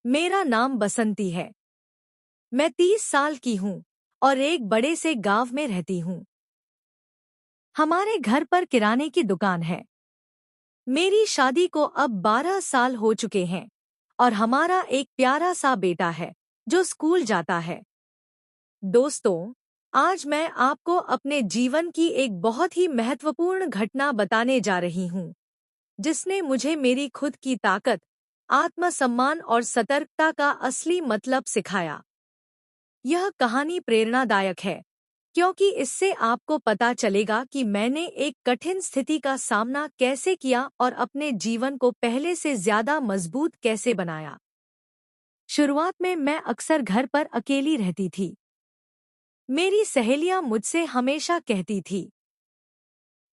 मेरा नाम बसंती है। मैं 30 साल की हूँ और एक बड़े से गांव में रहती हूँ। हमारे घर पर किराने की दुकान है। मेरी शादी को अब 12 साल हो चुके हैं और हमारा एक प्यारा सा बेटा है जो स्कूल जाता है। दोस्तों, आज मैं आपको अपने जीवन की एक बहुत ही महत्वपूर्ण घटना बताने जा रही हूँ, जिसने मुझे मेरी खुद की ताकत, आत्मसम्मान और सतर्कता का असली मतलब सिखाया। यह कहानी प्रेरणादायक है क्योंकि इससे आपको पता चलेगा कि मैंने एक कठिन स्थिति का सामना कैसे किया और अपने जीवन को पहले से ज्यादा मजबूत कैसे बनाया। शुरुआत में मैं अक्सर घर पर अकेली रहती थी। मेरी सहेलियां मुझसे हमेशा कहती थी,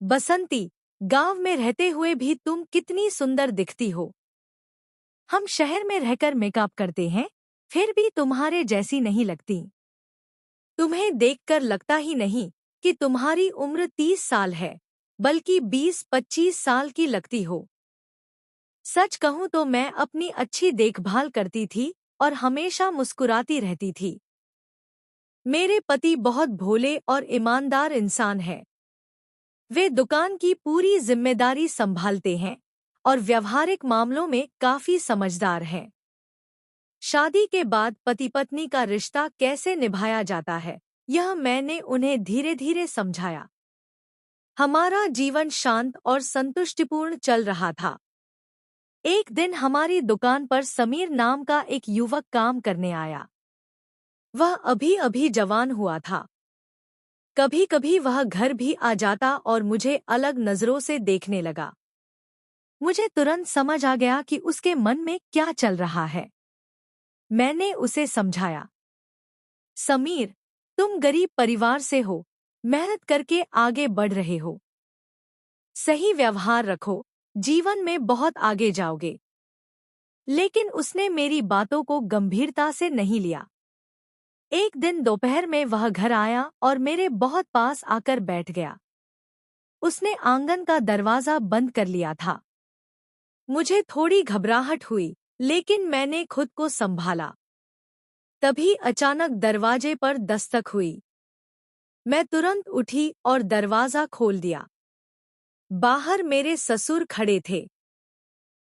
बसंती, गांव में रहते हुए भी तुम कितनी सुंदर दिखती हो। हम शहर में रहकर मेकअप करते हैं, फिर भी तुम्हारे जैसी नहीं लगती। तुम्हें देखकर लगता ही नहीं कि तुम्हारी उम्र 30 साल है, बल्कि 20-25 साल की लगती हो। सच कहूं तो मैं अपनी अच्छी देखभाल करती थी और हमेशा मुस्कुराती रहती थी। मेरे पति बहुत भोले और ईमानदार इंसान हैं। वे दुकान की पूरी जिम्मेदारी संभालते हैं और व्यवहारिक मामलों में काफी समझदार हैं। शादी के बाद पति पत्नी का रिश्ता कैसे निभाया जाता है, यह मैंने उन्हें धीरे धीरे समझाया। हमारा जीवन शांत और संतुष्टिपूर्ण चल रहा था। एक दिन हमारी दुकान पर समीर नाम का एक युवक काम करने आया। वह अभी अभी जवान हुआ था। कभी कभी वह घर भी आ जाता और मुझे अलग नजरों से देखने लगा। मुझे तुरंत समझ आ गया कि उसके मन में क्या चल रहा है। मैंने उसे समझाया, समीर, तुम गरीब परिवार से हो, मेहनत करके आगे बढ़ रहे हो। सही व्यवहार रखो, जीवन में बहुत आगे जाओगे। लेकिन उसने मेरी बातों को गंभीरता से नहीं लिया। एक दिन दोपहर में वह घर आया और मेरे बहुत पास आकर बैठ गया। उसने आंगन का दरवाजा बंद कर लिया था। मुझे थोड़ी घबराहट हुई, लेकिन मैंने खुद को संभाला। तभी अचानक दरवाजे पर दस्तक हुई। मैं तुरंत उठी और दरवाजा खोल दिया। बाहर मेरे ससुर खड़े थे।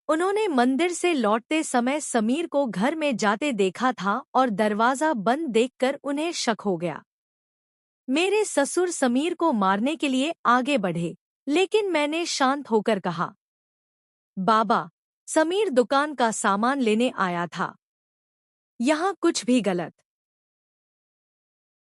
उन्होंने मंदिर से लौटते समय समीर को घर में जाते देखा था और दरवाजा बंद देखकर उन्हें शक हो गया। मेरे ससुर समीर को मारने के लिए आगे बढ़े, लेकिन मैंने शांत होकर कहा, बाबा, समीर दुकान का सामान लेने आया था। यहाँ कुछ भी गलत